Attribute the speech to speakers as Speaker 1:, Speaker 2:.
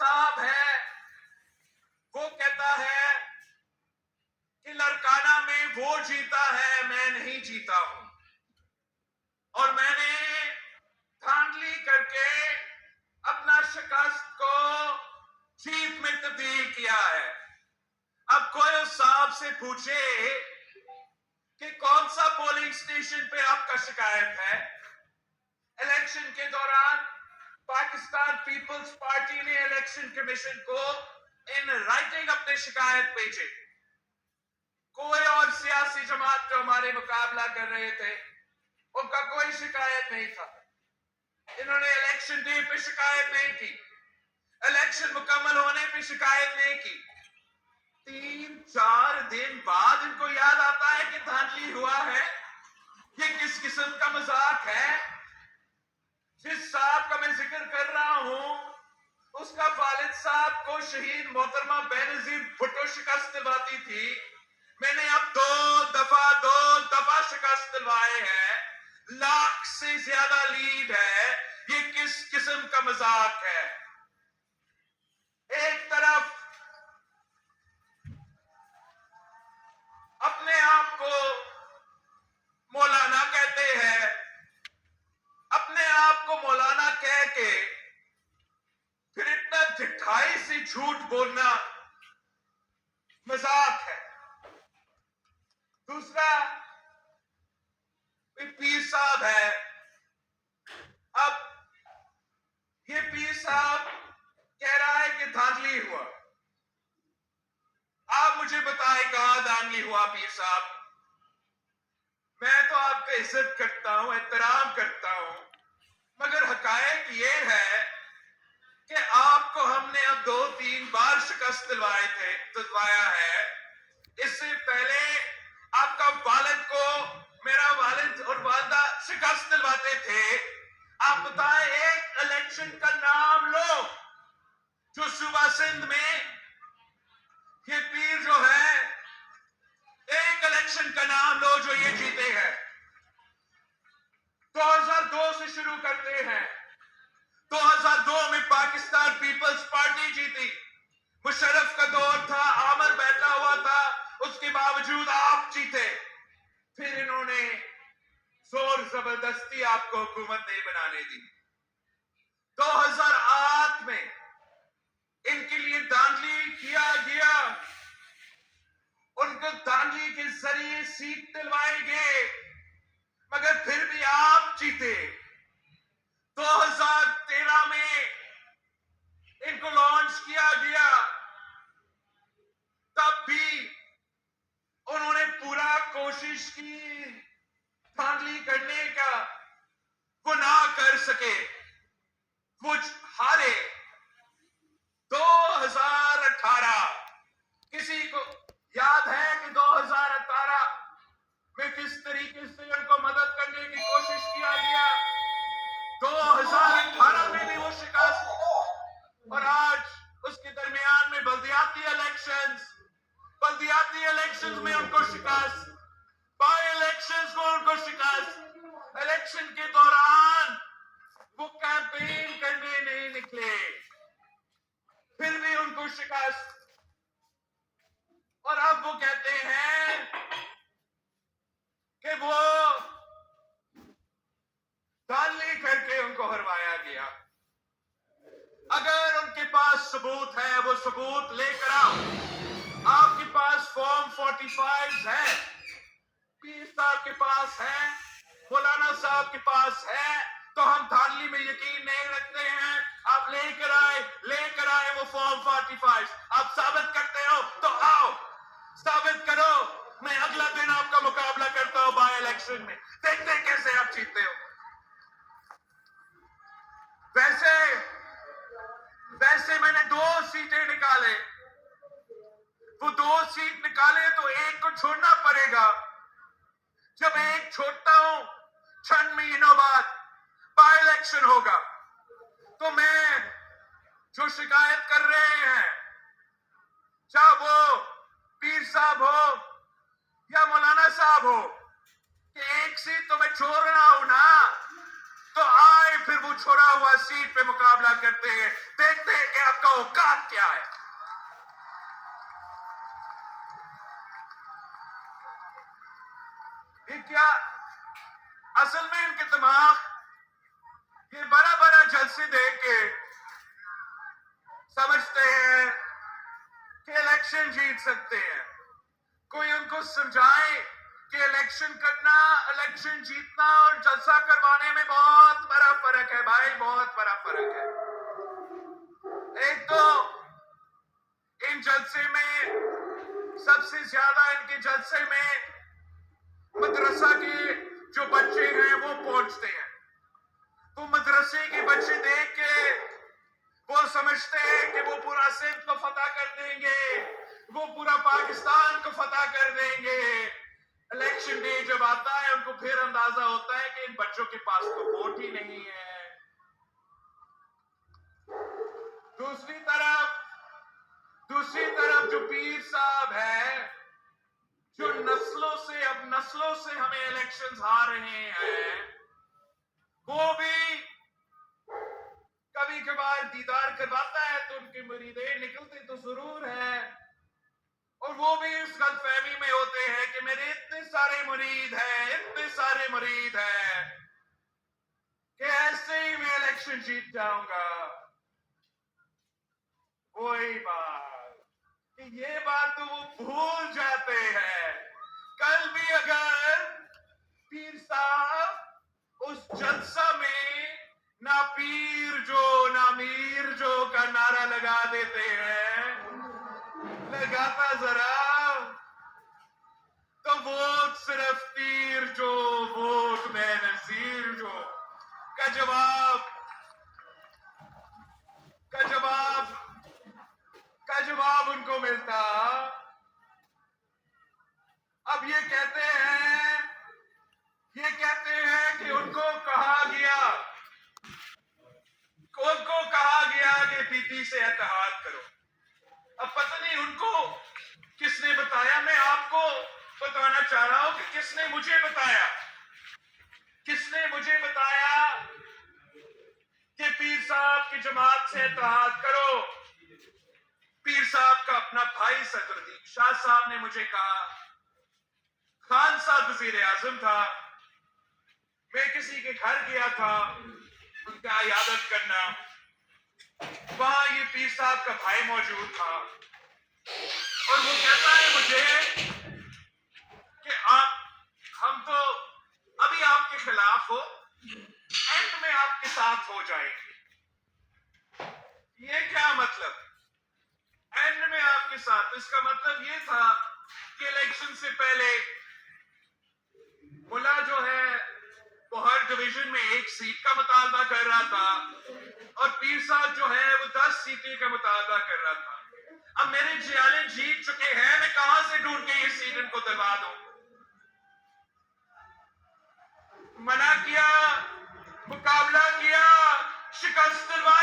Speaker 1: साहब है वो कहता है कि लड़काना में वो जीता है, मैं नहीं जीता हूं, और मैंने धांधली करके अपना शिकस्त को जीत में तब्दील किया है। अब कोई उस साहब से पूछे कि कौन सा पोलिंग स्टेशन पे आपका शिकायत है। इलेक्शन के दौरान पाकिस्तान पीपल्स पार्टी ने इलेक्शन कमीशन को इन राइटिंग अपने शिकायत भेजे। कोई और सियासी जमात जो हमारे मुकाबला कर रहे थे उनका कोई शिकायत नहीं था। इन्होंने इलेक्शन डे पे शिकायत नहीं की, इलेक्शन मुकम्मल होने पे शिकायत नहीं की। 3-4 दिन बाद इनको याद आता है कि धांधली हुआ है। ये किस किस्म का मजाक है। जिस साहब का मैं जिक्र कर रहा हूं उसका वालिद साहब को शहीद मोहतरमा बेनजीर भुट्टो शिकस्त दिलवाती थी। मैंने अब दो दफा शिकस्त दिलवाए हैं, लाख से ज्यादा लीड है। ये किस किस्म का मजाक है। एक तरफ अपने आप को मौलाना कहते हैं, अपने आप को मौलाना कह के फिर इतना ढिठाई से झूठ बोलना मजाक है। दूसरा पीर साहब है। अब ये पीर साहब कह रहा है कि धांधली हुआ। आप मुझे बताएं कहां धांधली हुआ पीर साहब। मैं तो आपका इज्जत करता हूं, एहतराम करता हूं, मगर हकायक ये है कि आपको हमने अब 2-3 बार शिकस्त दिलवाया है। इससे पहले आपका वालिद को मेरा वालिद और वालिदा शिकस्त दिलवाते थे। आप बताएं एक इलेक्शन का नाम लो जो सूबा सिंध में ये पीर जो है, एक इलेक्शन का नाम लो जो ये जीते हैं। 2002 से शुरू करते हैं। 2002 में पाकिस्तान पीपल्स पार्टी जीती। मुशर्रफ का दौर था, आमर बैठा हुआ था, उसके बावजूद आप जीते। फिर इन्होंने जोर जबरदस्ती आपको हुकूमत नहीं बनाने दी। 2008 में इनके लिए धांधली किया गया। उनको धांधली के जरिए सीट दिलवाएंगे, मगर फिर भी आप जीते। 2013 में इनको लॉन्च किया गया, तब भी उन्होंने पूरा कोशिश की धांधली करने का, वो ना कर सके, वो हारे। 2018 किसी को याद है कि 2018 में किस तरीके से उनको मदद करने की कोशिश किया गया। 2018 में भी वो शिकस्त, और आज उसके दरमियान में बल्दियाती इलेक्शंस में उनको शिकस्त, बाई इलेक्शंस में उनको शिकस्त। इलेक्शन के दौरान वो कैंपेन करने नहीं निकले, फिर भी उनको शिकस्त। और अब वो कहते हैं कि वो धांधली करके उनको हरवाया गया। अगर उनके पास सबूत है वो सबूत लेकर आओ। आपके पास फॉर्म 45 है, पीर साहब के पास है, मौलाना साहब के पास है, तो हम धांधली में यकीन नहीं रखते हैं। आप लेकर आए वो फॉर्म 45। आप साबित करते हो तो आओ, साबित करो। मैं अगला दिन आपका मुकाबला करता हूं बाय इलेक्शन में, देखते हैं कैसे आप जीतते हो। वैसे मैंने 2 सीटें निकाले, वो 2 सीट निकाले तो एक को छोड़ना पड़ेगा। जब एक छोड़ता हूं, 6 महीनों बाद बाय इलेक्शन होगा, तो मैं जो शिकायत कर रहे हैं, चाहे वो पीर साहब हो या मौलाना साहब हो, कि एक सीट तो मैं छोड़ रहा हूं ना। तो आए फिर वो छोड़ा हुआ सीट पे मुकाबला करते हैं, देखते हैं कि आपका औकात क्या है। ये क्या असल में इनके दिमाग ये बड़ा बड़ा जलसे देख के समझते हैं कि इलेक्शन जीत सकते हैं। कोई उनको समझाए कि इलेक्शन करना, इलेक्शन जीतना और जलसा करवाने में बहुत बड़ा फर्क है भाई, बहुत बड़ा फर्क है। एक तो इन जलसे में सबसे ज्यादा इनके जलसे में मदरसा के जो बच्चे हैं वो पहुंचते हैं। तो मदरसे के बच्चे देख के वो समझते हैं कि वो पूरा सिंध को फतह कर देंगे, वो पूरा पाकिस्तान को फतह कर देंगे। इलेक्शन डे जब आता है उनको फिर अंदाजा होता है कि इन बच्चों के पास तो वोट ही नहीं है। दूसरी तरफ जो पीर साहब है, जो नस्लों से हमें इलेक्शंस हार रहे हैं, वो भी कभी कभार दीदार करवाता है तो उनके मुरीदे निकलते तो जरूर है, और वो भी इस गलतफहमी में होते हैं कि मेरे इतने सारे मुरीद हैं कि ऐसे ही मैं इलेक्शन जीत जाऊंगा। वही बात कि ये बात तो वो भूल जाते हैं। कल भी अगर पीर साहब उस जलसा में ना पीर जो ना मीर जो का नारा लगा देते हैं, लगाता जरा, तो वोट सिर्फ तीर जो, वोट में नजीर जो का जवाब उनको मिलता। अब ये कहते हैं कि उनको कहा गया कि पीपी से इत्तेहाद करो। अब पता नहीं उनको किसने बताया, मैं आपको बताना चाह रहा हूं कि किसने मुझे बताया कि पीर साहब की जमात से इत्तेहाद करो। पीर साहब का अपना भाई सदरुद्दीन शाह साहब ने मुझे कहा, खान साहब वजीर आजम था, मैं किसी के घर गया था उनका इयादत करना, वहां ये पीर साहब का भाई मौजूद था और वो कहता है मुझे कि हम तो अभी आपके खिलाफ हो, एंड में आपके साथ हो जाएंगे। ये क्या मतलब? एंड में आपके साथ, इसका मतलब ये था कि इलेक्शन से पहले मुला जो है वो हर डिवीजन में 1 सीट का मुतालबा कर रहा था और पीर साहब जो है वो 10 सीटें का मुतालबा कर रहा था। अब मेरे जियाले जीत चुके हैं, मैं कहां से ढूंढ के ये सीट इनको दिलवा दूं? मना किया, मुकाबला किया, शिकस्त दिलवा